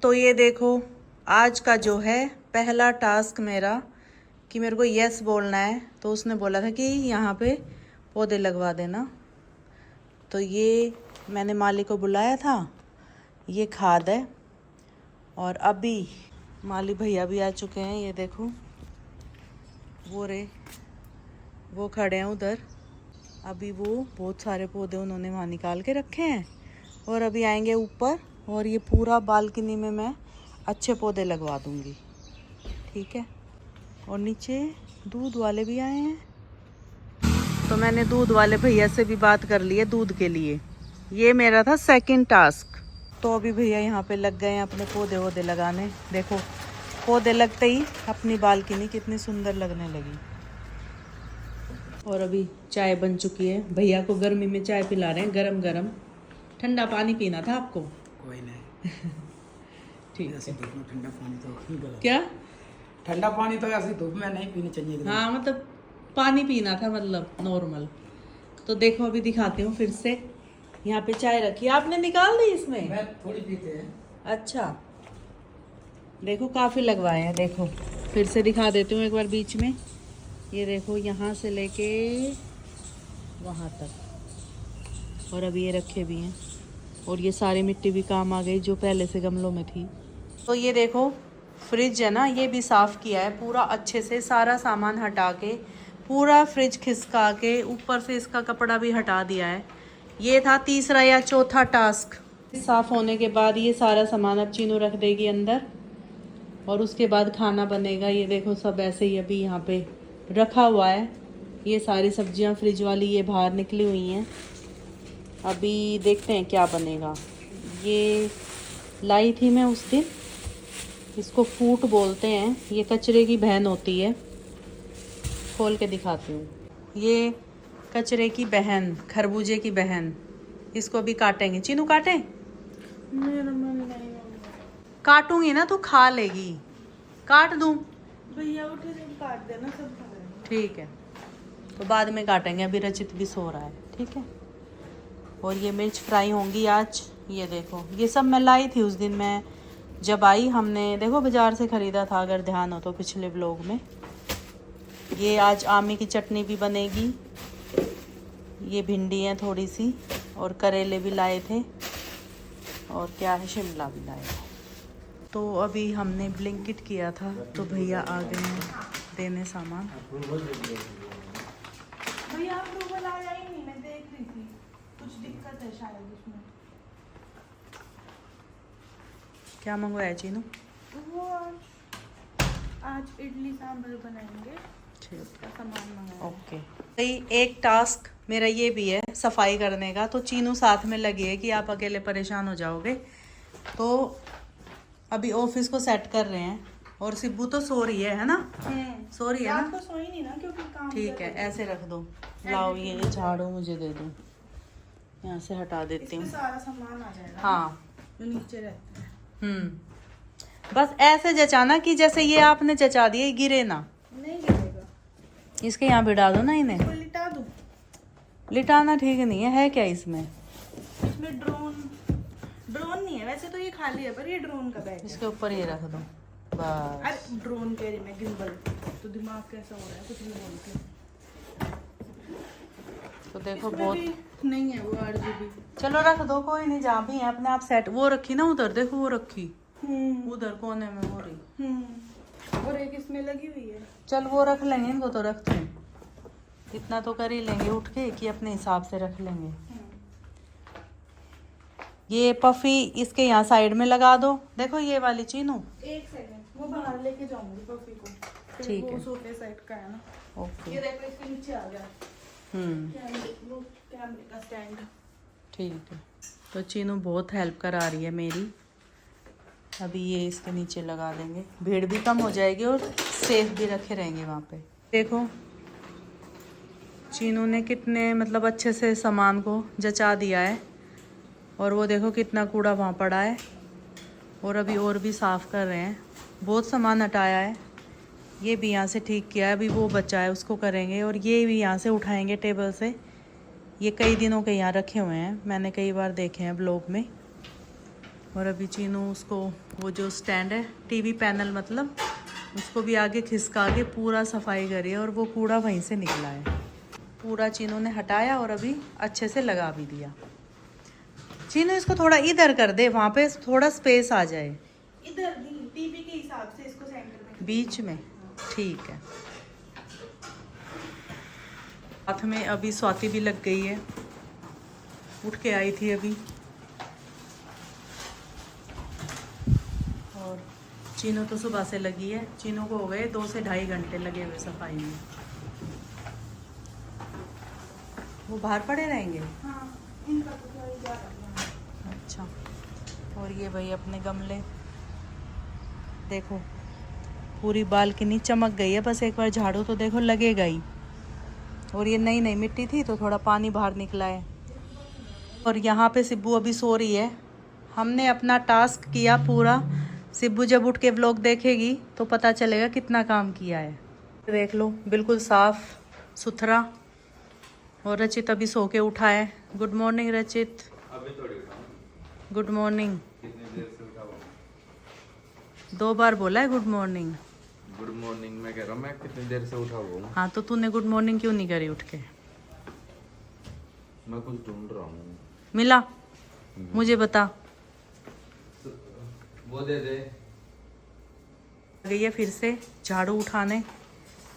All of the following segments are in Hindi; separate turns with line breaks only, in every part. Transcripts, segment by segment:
तो ये देखो, आज का जो है पहला टास्क मेरा कि मेरे को यस बोलना है। तो उसने बोला था कि यहाँ पे पौधे लगवा देना। तो ये मैंने माली को बुलाया था, ये खाद है। और अभी माली भैया भी आ चुके हैं। ये देखो वो खड़े हैं उधर। अभी वो बहुत सारे पौधे उन्होंने वहाँ निकाल के रखे हैं और अभी आएंगे ऊपर और ये पूरा बालकनी में मैं अच्छे पौधे लगवा दूँगी, ठीक है। और नीचे दूध वाले भी आए हैं, तो मैंने दूध वाले भैया से भी बात कर ली है दूध के लिए। ये मेरा था सेकंड टास्क। तो अभी भैया यहाँ पे लग गए हैं अपने पौधे वौधे लगाने। देखो पौधे लगते ही अपनी बालकनी कितनी सुंदर लगने लगी। और अभी चाय बन चुकी है। भैया को गर्मी में चाय पिला रहे हैं गरम गरम। ठंडा पानी पीना था आपको?
कोई नहीं।
ठीक है।
ठंडा पानी तो
क्या?
ठंडा पानी तो ऐसे धूप में नहीं पीनी चाहिए।
हाँ मतलब पानी पीना था, मतलब नॉर्मल। तो देखो अभी दिखाती हूँ फिर से। यहाँ पे चाय रखी है, आपने निकाल दी इसमें?
मैं थोड़ी पीते हैं।
अच्छा देखो काफ़ी लगवाए हैं। देखो फिर से दिखा देती हूँ एक बार बीच में। ये देखो यहाँ से लेके वहाँ तक। और अभी ये रखे भी हैं। और ये सारी मिट्टी भी काम आ गई जो पहले से गमलों में थी। तो ये देखो फ्रिज है ना, ये भी साफ़ किया है पूरा अच्छे से। सारा सामान हटा के पूरा फ्रिज खिसका के ऊपर से इसका कपड़ा भी हटा दिया है। ये था तीसरा या चौथा टास्क। साफ़ होने के बाद ये सारा सामान अब चीनू रख देगी अंदर और उसके बाद खाना बनेगा। ये देखो सब ऐसे ही अभी यहाँ पे रखा हुआ है। ये सारी सब्जियाँ फ्रिज वाली ये बाहर निकली हुई हैं। अभी देखते हैं क्या बनेगा। ये लाई थी मैं उस दिन, इसको फूट बोलते हैं। ये कचरे की बहन होती है। खोल के दिखाती हूँ। ये कचरे की बहन, खरबूजे की बहन। इसको भी काटेंगे। चीनू काटें?
मेरा मन नहीं।
काटूंगी ना, तू खा लेगी। काट दूँ?
भैया उठे जब काट देना सब खा लेना।
ठीक है, तो बाद में काटेंगे। अभी रचित भी सो रहा है, ठीक है। और ये मिर्च फ्राई होंगी आज। ये देखो ये सब मैं लाई थी उस दिन। मैं जब आई हमने देखो बाज़ार से ख़रीदा था, अगर ध्यान हो तो पिछले व्लॉग में। ये आज आमी की चटनी भी बनेगी। ये भिंडी है थोड़ी सी और करेले भी लाए थे और क्या है, शिमला भी लाए थे। तो अभी हमने ब्लिंकिट किया था तो भैया आ गए हैं देने सामान।
भैया अप्रूवल आया ही नहीं, मैं देख रही थी कुछ दिक्कत है शायद उसमें।
क्या मंगवाया चीनू?
वो आज इडली सांभर बनाएंगे,
ठीक
उसका सामान मंगाया।
ओके। भाई एक टास्क मेरा ये भी है सफाई करने का। तो चीनू साथ में लगी है कि आप अकेले परेशान हो जाओगे। तो अभी ऑफिस को सेट कर रहे हैं और सिब्बू तो सो रही है ना? सो रही है ना?
रात को सोई नहीं ना क्योंकि काम
ठीक है, ऐसे रख दो। लाओ ये झाड़ू मुझे दे दो, यहाँ से हटा देती
इसमें
हूँ।
सारा सामान आ जाएगा।
हाँ
जो नीचे रहता है।
बस ऐसे जचाना कि जैसे ये आपने जचा दिए गिरे ना।
नहीं गिरेगा।
इसके यहाँ बिठा दो ना इन्हें।
इसको लिटा दूं?
लिटाना ठीक नहीं है क्या इसमें?
इसमें ड्रोन नहीं है वैसे तो, ये खाली है पर ये ड्रोन का बैग है।
इसके ऊपर ये रख दो बस।
अरे ड्रोन कह रही मैं, गिम्बल। तो दिमाग कैसा हो रहा है कुछ भी बोलते।
तो देखो
इसमें
बहुत
भी नहीं है वो RGB।
चलो रख दो, कोई नहीं। जहाँ भी है अपने आप सेट। वो रखी ना उधर, देखो वो रखी उधर कोने में हो रही।
और एक इसमें लगी हुई है।
चल वो रख लेंगे, इनको तो रखते हैं। इतना तो कर ही लेंगे उठ के कि अपने हिसाब से रख लेंगे। ये पफी इसके यहाँ साइड में लगा दो। देखो ये वाली चीनू।
एक सेकंड, वो बाहर लेके जाऊंगी पफी को। फिर
ठीक
वो
है।
सोफे सेट का है ना।
ओके।
ये देखो इसके नीचे आ गया वो कैमरे का स्टैंड।
ठीक है। तो चीनू बहुत हेल्प करा रही है मेरी। अभी ये इसके नीचे लगा देंगे, भीड़ भी कम हो जाएगी और सेफ भी रखे रहेंगे वहाँ पे। देखो चीनू ने कितने मतलब अच्छे से सामान को जचा दिया है। और वो देखो कितना कूड़ा वहाँ पड़ा है। और अभी और भी साफ़ कर रहे हैं। बहुत सामान हटाया है। ये भी यहाँ से ठीक किया है, अभी वो बचा है उसको करेंगे। और ये भी यहाँ से उठाएंगे टेबल से। ये कई दिनों के यहाँ रखे हुए हैं, मैंने कई बार देखे हैं ब्लॉग में। और अभी चीनू उसको वो जो स्टैंड है टीवी पैनल मतलब उसको भी आगे खिसका के पूरा सफाई करी है और वो कूड़ा वहीं से निकला है। पूरा चीनू ने हटाया और अभी अच्छे से लगा भी दिया। चीनू इसको थोड़ा इधर कर दे, वहाँ पे थोड़ा स्पेस आ जाए।
इधर नहीं, टीवी के हिसाब से इसको सेंटर में
बीच में, ठीक है। हाथ में अभी स्वाति भी लग गई है, उठ के आई थी अभी। और चीनू तो सुबह से लगी है। चीनू को हो गए 2 से 2.5 घंटे लगे हुए सफाई में। वो बाहर पड़े रहेंगे।
हाँ, इनका तो थोड़ा ही जा रहा है।
अच्छा, और ये भाई अपने गमले देखो, पूरी बालकनी चमक गई है। बस एक बार झाड़ू तो देखो लगेगा ही। और ये नई नई मिट्टी थी तो थोड़ा पानी बाहर निकला है। और यहाँ पे सिब्बू अभी सो रही है। हमने अपना टास्क किया पूरा। सिब्बू जब उठ के व्लॉग देखेगी तो पता चलेगा कितना काम किया है। देख लो बिल्कुल साफ सुथरा। और रचित अभी सो के उठा है। गुड मॉर्निंग रचित।
अभी थोड़ी उठाऊं।
Good morning.
कितनी देर से उठा हुआ?
2 बार बोला है गुड मॉर्निंग।
गुड मॉर्निंग मैं कह रहा हूँ, मैं कितनी देर से उठा हुआ हूँ?
हाँ तो तूने गुड मॉर्निंग क्यों नहीं करी उठ के?
मैं कुछ ढूंढ रहा हूँ।
मिला? मुझे बता।
वो दे दे।
गई है फिर से झाड़ू उठाने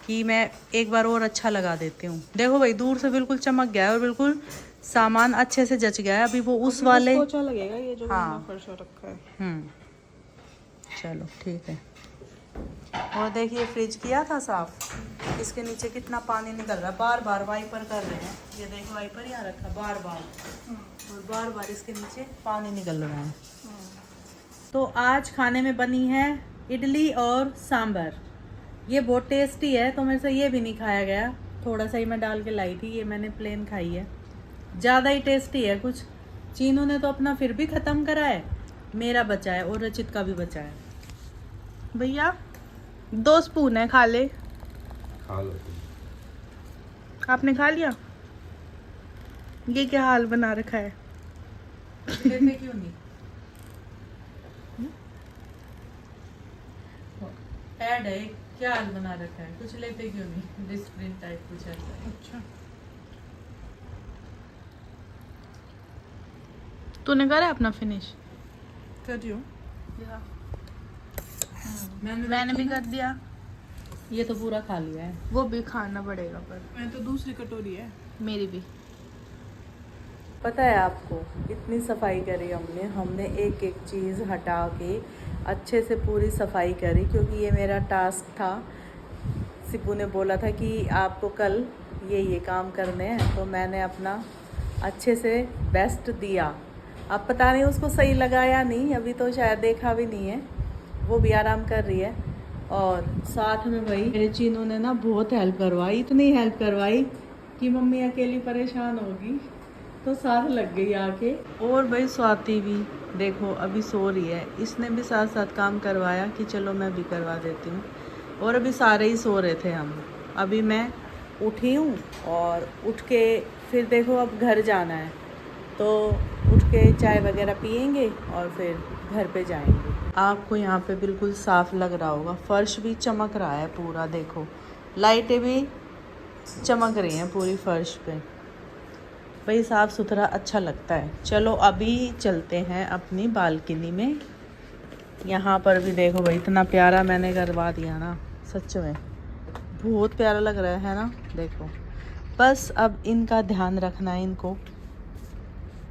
कि मैं एक बार और अच्छा लगा देती हूँ। देखो भाई दूर से बिल्कुल चमक गया है और बिल्कुल सामान अच्छे से जच गया है। अभी वो उस वाले
पोछा लगेगा ये जो
हाँ।
मैंने फर्श रखा है।
चलो ठीक है। और देखिए फ्रिज किया था साफ। इसके नीचे कितना पानी निकल रहा है। बार बार वाइपर कर रहे हैं। ये देखो वाइपर यहाँ रखा बार बार, और बार बार इसके नीचे पानी निकल रहा है। तो आज खाने में बनी है इडली और सांभर। ये बहुत टेस्टी है तो मेरे से ये भी नहीं खाया गया। थोड़ा सा ही मैं डाल के लाई थी, ये मैंने प्लेन खाई है। ज़्यादा ही टेस्टी है कुछ। चीनू ने तो अपना फिर भी ख़त्म करा है, मेरा बचा है और रचित का भी बचा है।
भैया 2 स्पून है, खा ले।
खा लो तुम।
आपने खा लिया? ये क्या हाल बना रखा है?
लेते क्यों नहीं? ऐड है, क्या हाल बना रखा है? कुछ लेते क्यों नहीं? डिस्प्रिंट टाइप कुछ ऐसा है।
अच्छा, तूने करा अपना फिनिश? कर रही हूँ। मैंने भी कर दिया।
ये तो पूरा खा लिया है।
वो भी खाना पड़ेगा पर मैं तो दूसरी कटोरी है मेरी भी।
पता है आपको, इतनी सफाई करी हमने एक एक चीज़ हटा के अच्छे से पूरी सफाई करी, क्योंकि ये मेरा टास्क था। सिब्बू ने बोला था कि आपको कल ये काम करने हैं, तो मैंने अपना अच्छे से बेस्ट दिया। अब पता नहीं उसको सही लगा या नहीं, अभी तो शायद देखा भी नहीं है। वो भी आराम कर रही है। और साथ में भाई मेरे चीनू ने ना बहुत हेल्प करवाई, इतनी हेल्प करवाई कि मम्मी अकेली परेशान होगी तो साथ लग गई आके। और भाई स्वाति भी देखो अभी सो रही है। इसने भी साथ साथ काम करवाया कि चलो मैं भी करवा देती हूँ। और अभी सारे ही सो रहे थे हम। अभी मैं उठी हूँ और उठ के फिर देखो अब घर जाना है, तो उठ के चाय वगैरह पियेंगे और फिर घर पे जाएंगे। आपको यहाँ पे बिल्कुल साफ़ लग रहा होगा, फर्श भी चमक रहा है पूरा। देखो लाइटें भी चमक रही हैं पूरी फर्श पे। भाई साफ़ सुथरा अच्छा लगता है। चलो अभी चलते हैं अपनी बालकनी में। यहाँ पर भी देखो भाई इतना प्यारा मैंने करवा दिया ना, सच में बहुत प्यारा लग रहा है ना। देखो बस अब इनका ध्यान रखना है इनको।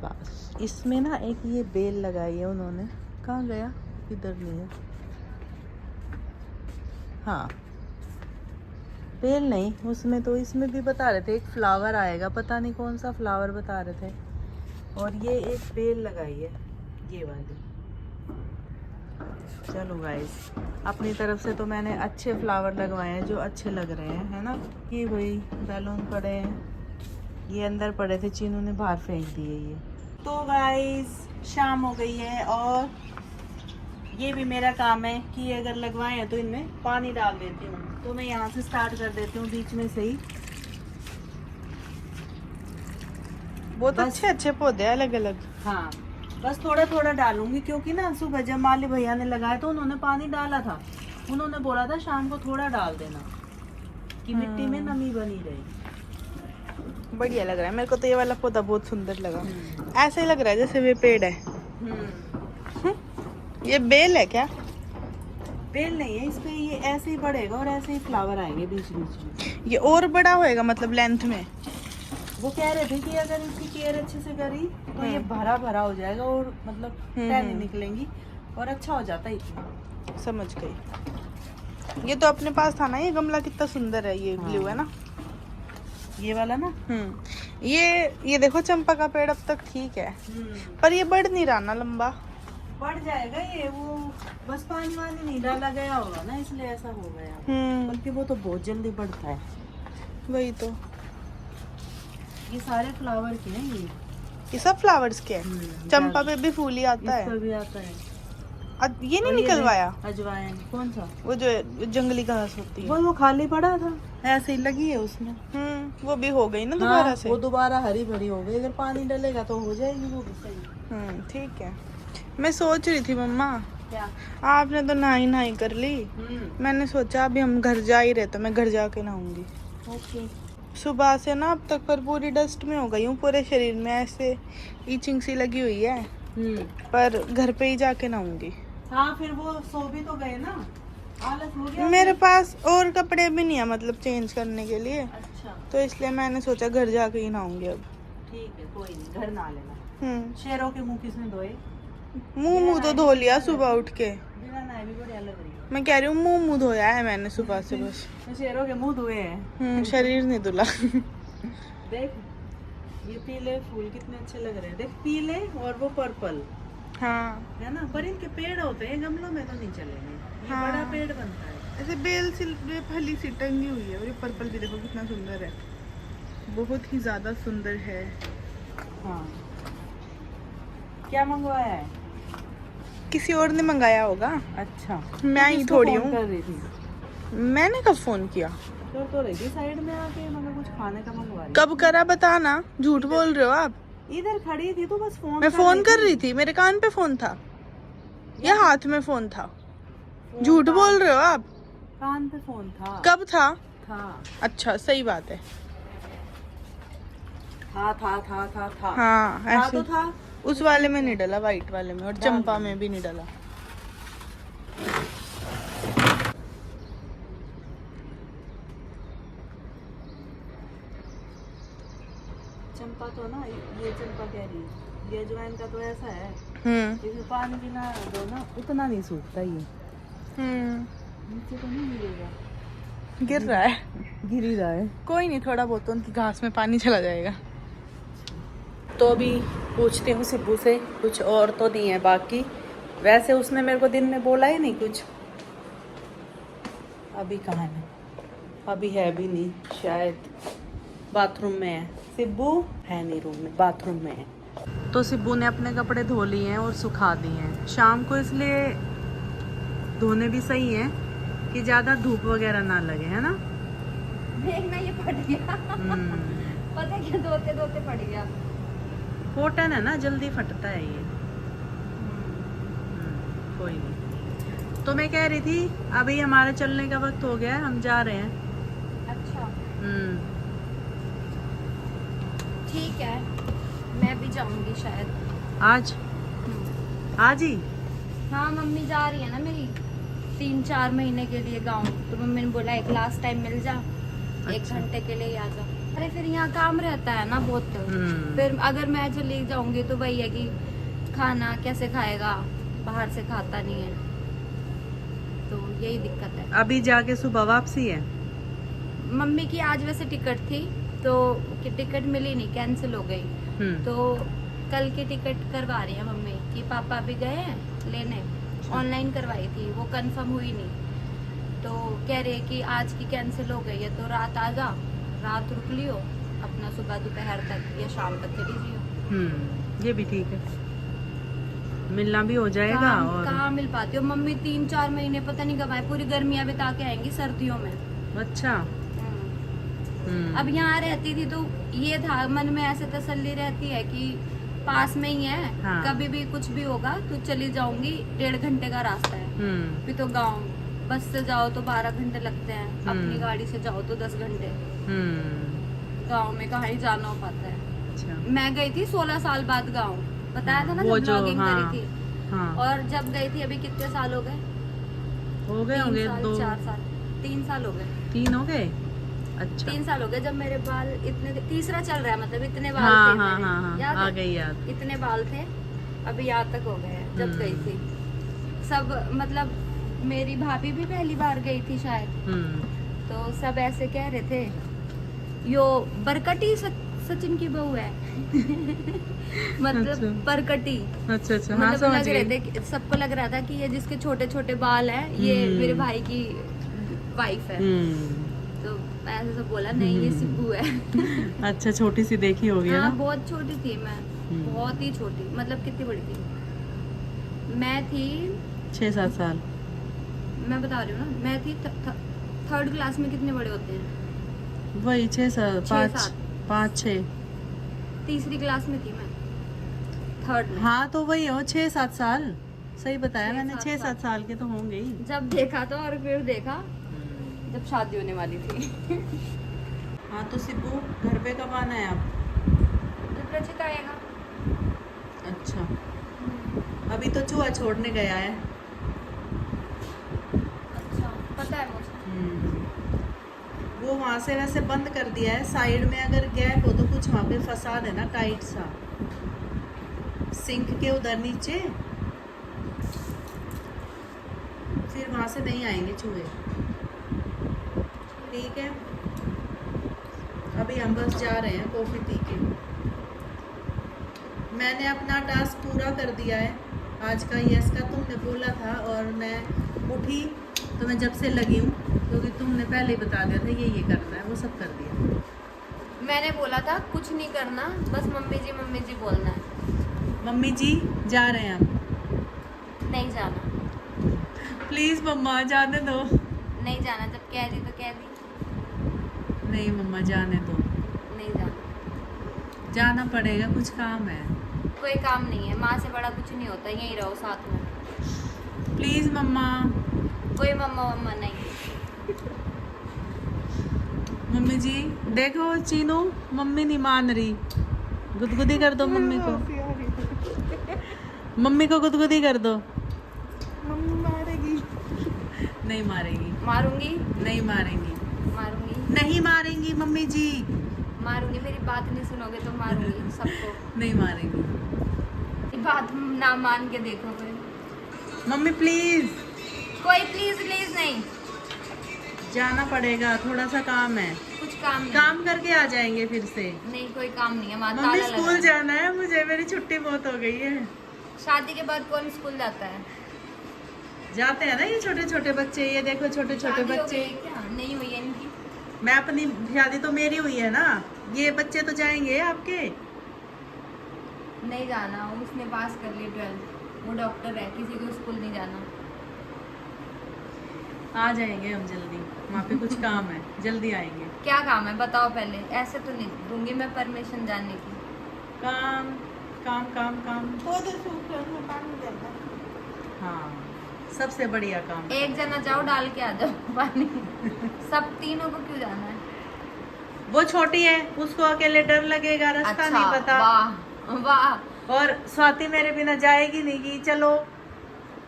बस इसमें ना एक ये बेल लगाई है उन्होंने, कहाँ गया? इधर नहीं है। हाँ बेल नहीं, उसमें तो इसमें भी बता रहे थे एक फ्लावर आएगा, पता नहीं कौन सा फ्लावर बता रहे थे। और ये एक बेल लगाई है ये वाली। चलो गाइस, अपनी तरफ से तो मैंने अच्छे फ्लावर लगवाए हैं जो अच्छे लग रहे हैं, है ना। ये वही बैलून पड़े हैं, ये अंदर पड़े थे, चीनू ने बाहर फेंक दिए ये। तो गाइस शाम हो गई है और ये भी मेरा काम है कि अगर लगवाए हैं तो इनमें पानी डाल देती हूँ। तो मैं यहाँ से स्टार्ट कर देती हूँ बीच में से ही।
बहुत अच्छे अच्छे पौधे अलग अलग।
हाँ बस थोड़ा थोड़ा डालूंगी, क्योंकि ना सुबह जब माली भैया ने लगाया तो उन्होंने पानी डाला था, उन्होंने बोला था शाम को थोड़ा डाल देना कि मिट्टी में नमी बनी रहे।
बढ़िया लग रहा है मेरे को तो ये वाला पौधा बहुत सुंदर लगा। ऐसे ही लग रहा है जैसे वे पेड़ है। ये बेल है क्या?
बेल नहीं है इस पे, ये ऐसे ही बढ़ेगा और ऐसे ही फ्लावर आएंगे बीच बीच में।
ये और बड़ा होएगा मतलब लेंथ में?
वो कह रहे थे कि अगर इसकी केयर अच्छे से करी तो ये भरा भरा हो जाएगा और मतलब टहनी निकलेंगी और अच्छा हो जाता है इतना।
समझ गई। ये तो अपने पास था ना, ये गमला कितना सुंदर है, ये ब्लू है ना,
ये वाला ना।
ये देखो चंपा का पेड़ अब तक ठीक है, पर ये बढ़ नहीं रहा ना लंबा।
बढ़ जाएगा ये, वो बस पानी वानी नहीं डाला गया होगा ना इसलिए ऐसा हो गया, बल्कि वो तो बहुत जल्दी बढ़ता है।
वही तो।
ये सारे फ्लावर के हैं
ये सब फ्लावर्स के हैं। चंपा पे भी फूल ही आता
इस पर
है।
भी आता है।
ये नहीं
और ये
निकलवाया?
अजवाइन कौन सा?
वो जो जंगली घास होती है
वो खाली पड़ा था, ऐसे ही लगी है उसमें।
वो भी हो गई ना दोबारा से।
वो दोबारा हरी भरी हो गई, अगर पानी डलेगा तो हो जाएगी वो भी सही।
ठीक है। मैं सोच रही थी मम्मा,
क्या?
आपने तो नहाई कर ली, मैंने सोचा अभी हम घर जा ही रहे तो मैं घर जाके नहाऊंगी।
ओके।
सुबह से ना अब तक पर पूरी डस्ट में हो गई हूँ, पूरे शरीर में ऐसे ईचिंग सी लगी हुई है, पर घर पे ही जाके नहाऊंगी।
हाँ फिर वो सो भी तो गए ना, आलस हो गया।
मेरे पास और कपड़े भी नहीं है मतलब चेंज करने के लिए,
अच्छा
तो इसलिए मैंने सोचा घर जाके ही नहाऊंगी अब।
ठीक है, कोई नहीं, घर ना लेना। शेरों के मुंह किसने धोए?
मुंह तो धो लिया सुबह उठ के।
बिना नहाए भी बढ़िया लग रही है।
मैं कह रही हूँ मुंह धोया है मैंने सुबह से बस।
तो शेरों के मुंह धोए हैं।
शरीर नहीं धुला।
देख ये पीले फूल कितने अच्छे लग रहे हैं, देख पीले और वो पर्पल।
हाँ
है ना, पर इनके पेड़ होते हैं, गमलों में तो नहीं चलेंगे, ये
हाँ।
बड़ा पेड़ बनता है।
ऐसे बेल सी फली सी टंगी हुई है, और ये पर्पल भी देखो कितना सुंदर है, बहुत ही ज्यादा सुंदर है।
हाँ क्या मंगवाया है?
किसी और ने मंगाया होगा।
अच्छा
मैं ही
किसको
थोड़ी
फोन
हूँ।
कर रही थी?
मैंने कब फोन किया?
तो रही थी साइड में आके, मतलब कुछ खाने का मंगवा रही।
कब करा बताना, झूठ बोल रहे हो आप।
इधर खड़ी थी तो बस फोन
मैं फोन कर रही थी, मेरे कान पे फोन था या हाथ में फोन था? झूठ बोल रहे हो आप।
कान पे फोन था।
कब था? अच्छा सही बात है।
था।
हाँ
था
ऐसे
तो था।
उस वाले में नहीं डला, वाइट वाले में, और चंपा में भी नहीं डला।
चंपा तो ना, ये चंपा कह रही है, ये अजवाइन का तो ऐसा है, इसमें पानी भी ना दो ना उतना नहीं सूखता ये। नीचे तो नहीं गिरेगा?
गिर रहा है,
गिर ही रहा है।
कोई नहीं, थोड़ा बहुत तो उनकी घास में पानी चला जाएगा।
तो अभी पूछती हूँ सिब्बू से, कुछ और तो नहीं है बाकी। वैसे उसने मेरे को दिन में बोला ही नहीं कुछ। अभी कहाँ है? अभी है भी नहीं, शायद बाथरूम में है। सिब्बू है नहीं रूम में, बाथरूम में है। तो सिब्बू ने अपने कपड़े धो लिए हैं और सुखा दिए हैं शाम को, इसलिए धोने भी सही है कि ज़्यादा धूप वगैरह ना लगे, है ना?
देखना ये फट गया। पता है क्या, धोते धोते फट गया।
कॉटन है ना, जल्दी फटता है ये। कोई नहीं। तो मैं कह रही थी अभी हमारे चलने का वक्त हो गया है, हम जा रहे हैं।
अच्छा ठीक है, मैं भी जाऊंगी शायद
आज ही?
हाँ मम्मी जा रही है ना मेरी 3-4 महीने के लिए गांव, तो मम्मी ने बोला एक लास्ट टाइम मिल जा, 1 घंटे के लिए ही आ जा। अरे फिर यहाँ काम रहता है ना बहुत, फिर अगर मैं चली जाऊंगी तो वही है कि खाना कैसे खाएगा, बाहर से खाता नहीं है, तो यही दिक्कत है।
अभी जाके सुबह वापसी है?
मम्मी की आज वैसे टिकट थी तो टिकट मिली नहीं, कैंसिल हो गई, तो कल की टिकट करवा रही है मम्मी कि पापा भी गए हैं लेने, ऑनलाइन करवाई थी वो कंफर्म हुई नहीं, तो कह रहे कि आज की कैंसिल हो गई है, तो रात आ जा, रात रुक लियो, अपना सुबह दोपहर तक या शाम तक चली जियो।
ये भी ठीक है, मिलना भी हो जाएगा। और
कहाँ मिल पाती हो मम्मी, 3-4 महीने पता नहीं कब आए, पूरी गर्मियाँ बिता के आएंगी सर्दियों में।
अच्छा।
अब यहाँ रहती थी तो ये था मन में ऐसे तसल्ली रहती है कि पास में ही है।
हाँ।
कभी भी कुछ भी होगा तो चली जाऊंगी, 1.5 घंटे का रास्ता है। फिर तो गांव बस से जाओ तो 12 घंटे लगते हैं, अपनी गाड़ी से जाओ तो 10 घंटे। गांव में कहाँ ही जाना हो पाता है।
अच्छा।
मैं गई थी 16 साल बाद गांव, बताया था ना
वो
जब
जो,
ब्लॉगिंग
हाँ,
करी थी।
हाँ।
और जब गई थी, अभी कितने साल हो गए?
हो गए
3
होंगे
साल,
2
4 साल, 3 साल हो गए।
3 हो गए। अच्छा।
3 साल हो गए जब मेरे बाल इतने, तीसरा चल रहा है, मतलब इतने बाल
हाँ
थे
हाँ
मेरे।
हाँ हाँ,
याद
आ
है?
गई याद।
इतने बाल थे, अभी यहाँ तक हो गए हैं जब गई थी। सब मतलब मेरी भाभी भी पहली बार गई थी शायद, तो सब ऐसे कह रहे थे यो बरकटी सचिन की बहू है। मतलब
अच्छा।
बरकटी।
अच्छा अच्छा, हाँ
मतलब
समझ
लग रहे
गई।
थे, सबको लग रहा था कि ये जिसके छोटे छोटे बाल हैं ये मेरे भाई की वाइफ है। तो ऐसे सब बोला, नहीं ये सिब्बू है।
अच्छा, छोटी सी देखी होगी है
हाँ
ना।
बहुत छोटी थी मैं, बहुत ही छोटी। मतलब कितनी बड़ी थी मैं? थी
6-7 साल।
मैं बता रही हूँ ना, मैं थी 3rd क्लास में। कितने बड़े होते हैं?
वही 6-7,
6-7।
5-6।
तीसरी क्लास में थी मैं, 3rd में।
हाँ तो वही हो 6-7 साल, सही बताया मैंने।
6-7
6-7 साल के तो होंगे ही।
जब देखा तो, और फिर देखा जब शादी होने वाली थी।
हाँ तो सिब्बू घर पे कब आना है आप?
जब रचित आएगा।
अच्छा, अभी तो चूहा छोड़ने गया है।
अच्छा, पता है मुझे।
वो वहाँ से वैसे बंद कर दिया है, साइड में अगर गैप हो तो कुछ वहाँ पे फंसा देना टाइट सा, सिंक के उधर नीचे, फिर वहाँ से नहीं आएंगे चूहे। ठीक है, अभी हम बस जा रहे हैं कॉफी पी के। मैंने अपना टास्क पूरा कर दिया है आज का, यस का तुमने बोला था, और मैं उठी तो मैं जब से लगी हूँ, क्योंकि तुमने पहले ही बता दिया था ये करना है, वो सब कर दिया।
मैंने बोला था कुछ नहीं करना, बस मम्मी जी बोलना है।
मम्मी जी जा रहे हैं आप।
नहीं जाना,
प्लीज मम्मा जाने दो।
नहीं जाना। जब कह दी तो कह दी,
नहीं मम्मा जाने दो,
नहीं जाना।
जाना पड़ेगा, कुछ काम है।
कोई काम नहीं है, माँ से बड़ा कुछ नहीं होता, यहीं रहो साथ में।
प्लीज मम्मा।
कोई मम्मा वम्मा नहीं।
मम्मी जी देखो चीनू, मम्मी नहीं मान रही, गुदगुदी कर दो मम्मी को। मम्मी को गुदगुदी कर दो।
मम्मी मारेगी।
नहीं मारेगी,
मारूंगी,
नहीं मारेंगी,
मारूंगी,
नहीं मारेंगी मम्मी जी,
मारूंगी। मेरी बात नहीं सुनोगे तो मारूंगी सबको।
नहीं मारेंगी।
बात ना मान के देखो फिर।
Mummy please.
कोई प्लीज प्लीज नहीं,
जाना पड़ेगा, थोड़ा सा काम है।
कुछ काम नहीं।
काम करके आ जाएंगे फिर से।
नहीं कोई काम नहीं है, वहाँ
मम्मी
ताला
स्कूल
लगा है।
जाना है मुझे, मेरी छुट्टी बहुत हो गई है।
शादी के बाद कौन स्कूल जाता है?
जाते हैं ना ये छोटे छोटे बच्चे, ये देखो छोटे छोटे
शादी हो
बच्चे।
गई है क्या? नहीं हुई है इनकी।
मैं अपनी शादी तो मेरी हुई है ना, ये बच्चे तो जाएंगे आपके।
नहीं जाना, उसने पास कर लिया 12th, वो डॉक्टर है, किसी को स्कूल नहीं जाना।
आ जाएंगे हम जल्दी, वहाँ पे कुछ काम है, जल्दी आएंगे।
क्या काम है बताओ पहले, ऐसे तो नहीं दूंगी मैं परमिशन जाने की।
काम काम काम काम,
तो में पानी देना।
हाँ सबसे बढ़िया काम।
एक जना जाओ डाल के आ जाओ पानी। सब तीनों को क्यों जाना है?
वो छोटी है, उसको अकेले डर लगेगा, रास्ता नहीं पता।
वाह वाह।
और स्वाति मेरे बिना जाएगी नहीं कि चलो,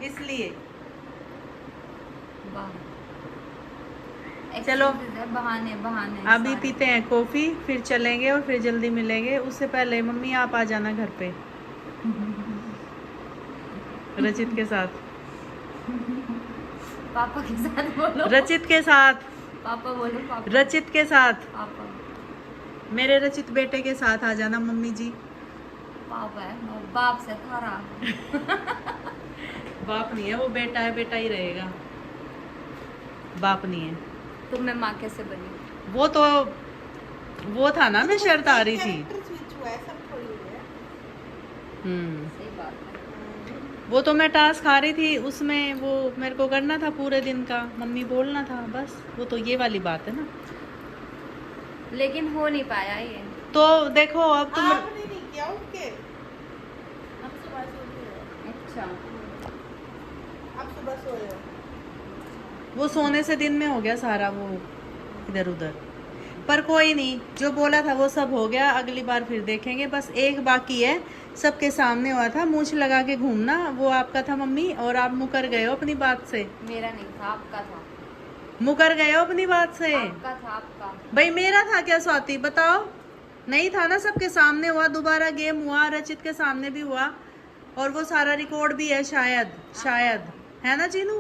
इसलिए
वाह।
चलो।
Excuses है, बहाने बहाने
अभी
सारे।
पीते हैं कॉफी, फिर चलेंगे और फिर जल्दी मिलेंगे। उससे पहले मम्मी आप आ जाना घर पे रचित के साथ।
पापा के साथ बोलो।
रचित के साथ,
पापा बोलो पापा।
रचित के साथ,
पापा
मेरे रचित बेटे के साथ आ जाना मम्मी जी।
पापा है, वो बाप से थारा।
बाप नहीं है वो, बेटा है, बेटा ही रहेगा, बाप नहीं है।
तो मैं माँ कैसे बनी?
वो तो वो था ना, मैं शर्त आ रही थी।
कैरेक्टर स्विच हुआ है, सब थोड़ी हुआ है।
सही बात है।
वो तो मैं टास्क आ रही थी, उसमें वो मेरे को करना था पूरे दिन का, मम्मी बोलना था बस। वो तो ये वाली बात है ना।
लेकिन हो नहीं पाया ये।
तो देखो अब तुम
आपने नहीं किया उसके
अच्छा
आप सुबह सोए हो?
वो सोने से दिन में हो गया सारा वो इधर उधर। पर कोई नहीं, जो बोला था वो सब हो गया, अगली बार फिर देखेंगे। बस एक बाकी है, सबके सामने हुआ था मूंछ लगा के घूमना, वो आपका था मम्मी, और आप मुकर गए हो अपनी बात से।
मेरा नहीं था, आपका था।
मुकर गए हो अपनी बात से।
आपका था, आपका।
भाई मेरा था क्या स्वाति, बताओ? नहीं था ना, सबके सामने हुआ, दोबारा गेम हुआ, रचित के सामने भी हुआ, और वो सारा रिकॉर्ड भी है शायद है ना चीनू?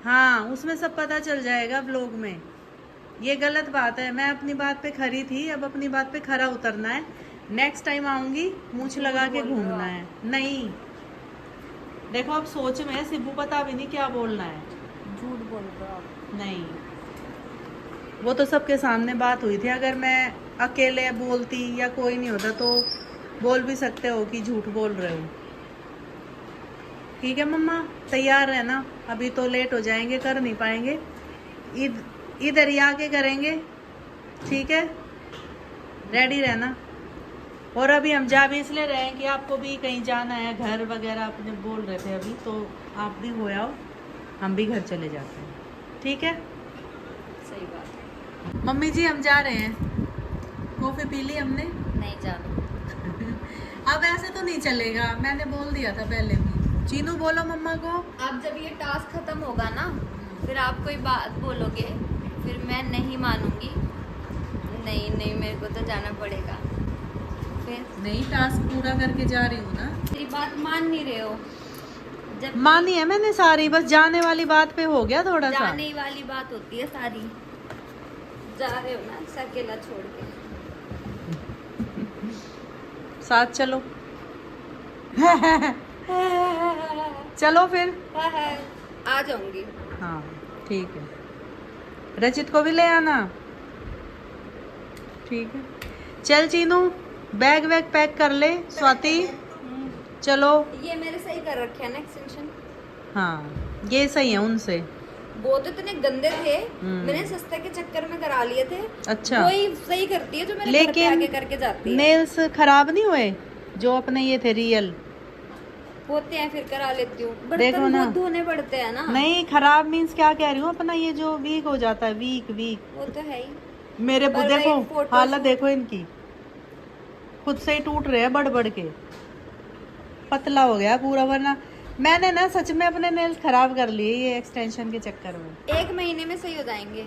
हाँ, उसमें सब पता चल जाएगा व्लॉग में। ये गलत बात है, मैं अपनी बात पे खरी थी, अब अपनी बात पे खरा उतरना है। नेक्स्ट टाइम आऊंगी, मूंछ लगा के घूमना है। नहीं देखो, अब सोच में सिब्बू पता भी नहीं क्या बोलना है।
झूठ बोल रहे हो आप।
नहीं, वो तो सबके सामने बात हुई थी। अगर मैं अकेले बोलती या कोई नहीं होता तो बोल भी सकते हो कि झूठ बोल रहे हो। ठीक है मम्मा, तैयार रहना, अभी तो लेट हो जाएंगे, कर नहीं पाएंगे। इधर ही आके करेंगे, ठीक है? रेडी रहना। और अभी हम जा भी इसलिए रहे हैं कि आपको भी कहीं जाना है, घर वगैरह अपने बोल रहे थे अभी, तो आप भी हो आओ, हम भी घर चले जाते हैं, ठीक है?
सही बात है।
मम्मी जी हम जा रहे हैं, कॉफी पी ली हमने।
नहीं जाना।
अब ऐसे तो नहीं चलेगा, मैंने बोल दिया था पहले भी। चीनू बोलो मम्मा को।
अब जब ये टास्क खत्म होगा ना, फिर आप कोई बात बोलोगे, फिर मैं नहीं मानूंगी। नहीं नहीं, मेरे को तो जाना पड़ेगा। फिर
नहीं, टास्क पूरा करके जा रही हूँ ना।
मेरी बात मान नहीं रहे हो। जब
मानी है मैंने सारी, बस जाने वाली बात पे हो गया थोड़ा सा।
जाने वाली बात होती है सारी। जा रहे हो ना अकेला छोड़ के।
साथ चलो। चलो फिर।
आ जाऊंगी।
हाँ ठीक है, रचित को भी ले आना। ठीक है, चल चीनू बैग वैग पैक कर ले। स्वाति चलो।
ये मेरे सही कर रखे है ना एक्सटेंशन।
हाँ ये सही है उनसे।
वो तो इतने गंदे थे, मैंने सस्ते के चक्कर में करा लिए थे।
अच्छा,
वही सही करती है जो मेरे घर पे आके करके जाती है।
नेल्स खराब नहीं हुए जो अपने ये थे रियल?
होते हैं, फिर करा लेती हूँ।
देखो
बर्तन
ना।
बहुत धोने पड़ते हैं ना।
नहीं खराब मीन्स क्या कह रही हूँ, अपना ये जो वीक हो जाता है, वीक
वो तो है ही।
मेरे
पर
देखो
वही फोटो
हालत
शूट-
देखो इनकी, खुद से ही टूट रहे हैं बढ़ बढ़ के, पतला हो गया पूरा। वरना मैंने ना सच में अपने नेल्स खराब कर लिए ये एक्सटेंशन के चक्कर में।
1 महीने में सही हो जाएंगे।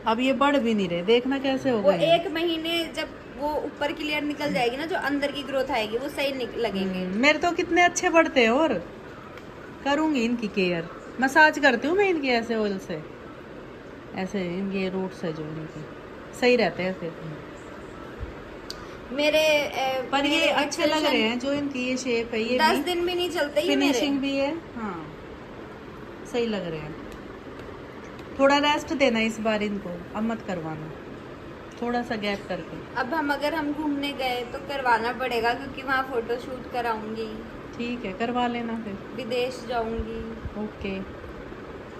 अब ये बढ़ भी नहीं रहे, देखना कैसे हो
वो
गए।
1 महीने जब वो ऊपर की लेयर निकल जाएगी ना, जो अंदर की ग्रोथ आएगी, वो सही लगेंगे।
मेरे तो कितने अच्छे बढ़ते हैं। और करूंगी इनकी केयर, मसाज करती हूँ मैं इनकी ऐसे ऑयल से, ऐसे इनके रूट से जो इनके सही रहते हैं फिर।
मेरे
पर ये
मेरे
अच्छे लग रहे हैं जो इनकी ये शेप है, ये
10
भी
दिन भी नहीं चलते ये मेरे।
फिनिशिंग भी है। हाँ सही लग रहे हैं। थोड़ा रेस्ट देना इस बार इनको, अब मत करवाना, थोड़ा सा गैप करके।
अब अगर हम घूमने गए तो करवाना पड़ेगा, क्योंकि वहाँ फोटो शूट कराऊंगी।
ठीक है करवा लेना फिर।
विदेश जाऊंगी।
ओके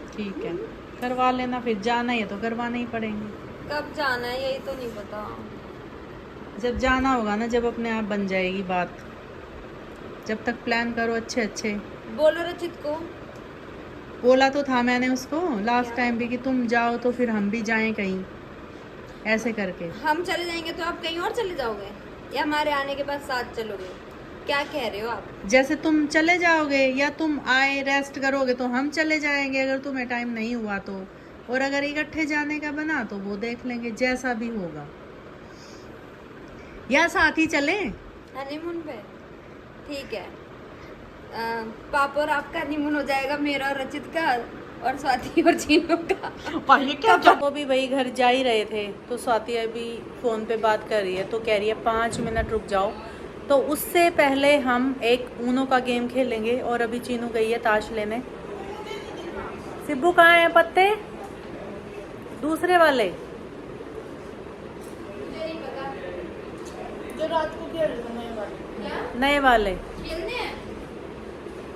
ठीक है करवा लेना फिर, जाना ही है तो करवाना ही पड़ेंगे।
कब जाना है यही तो नहीं पता।
जब जाना होगा ना, जब अपने आप बन जाएगी बात, जब तक प्लान करो अच्छे अच्छे।
बोलो रचित को।
बोला तो था मैंने उसको लास्ट टाइम भी कि तुम जाओ तो फिर हम भी जाएं कहीं, ऐसे करके।
हम चले जाएंगे तो आप कहीं और चले जाओगे, या हमारे आने के बाद साथ चलोगे? क्या कह रहे हो आप?
जैसे तुम चले जाओगे या तुम आए रेस्ट करोगे तो हम चले जाएंगे, अगर तुम्हें टाइम नहीं हुआ तो। और अगर इकट्ठे जाने का बना तो वो देख लेंगे, जैसा भी होगा। या साथ ही चले
हनीमून पे? ठीक है। पापा और आपका हनीमून हो जाएगा, मेरा और रचित का, और स्वाति और चीनू का।
वो भी वही घर जा ही रहे थे, तो स्वाति अभी फोन पे बात कर रही है, तो कह रही है 5 मिनट रुक जाओ। तो उससे पहले हम एक ऊनो का गेम खेलेंगे। और अभी चीनू गई है ताश लेने। सिब्बू कहाँ है पत्ते? दूसरे वाले
जो रात को खेल रहे थे नए वाले।
नए वाले
खेलने हैं,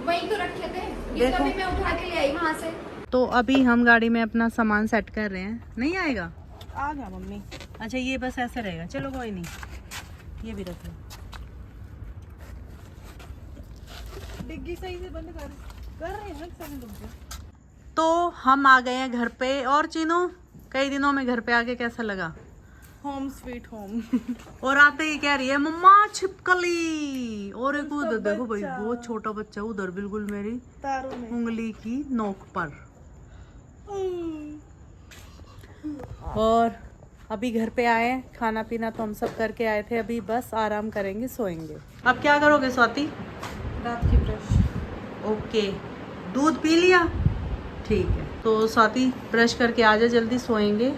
वही तो रखे थे। ये
देखो।
तभी मैं उठा के ले आई वहाँ से।
तो अभी हम गाड़ी में अपना सामान सेट कर रहे हैं। नहीं आएगा?
आ गया मम्मी।
अच्छा ये बस ऐसे रहेगा, चलो कोई नहीं, ये भी रख लो।
डिग्गी सही से बंद कर रहे हैं सब लोग।
तो हम आ गए हैं घर पे। और चीनू, कई दिनों में घर पे आके कैसा लगा?
Home sweet home.
और आते ही कह रही है मम्मा छिपकली। और एक उधर देखो भाई,
बच्चा।
बहुत छोटा बच्चा उधर, बिल्कुल मेरी
तारों में।
उंगली की नोक पर। और अभी घर पे आए, खाना पीना तो हम सब करके आए थे, अभी बस आराम करेंगे, सोएंगे। अब क्या करोगे स्वाति?
रात की ब्रश।
ओके, दूध पी लिया? ठीक है, तो स्वाति ब्रश करके आ जा, जल्दी सोएंगे।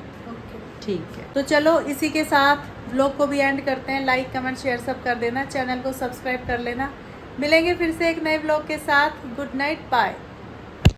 ठीक है, तो चलो इसी के साथ व्लॉग को भी एंड करते हैं। लाइक कमेंट शेयर सब कर देना, चैनल को सब्सक्राइब कर लेना। मिलेंगे फिर से एक नए व्लॉग के साथ। Good night, bye.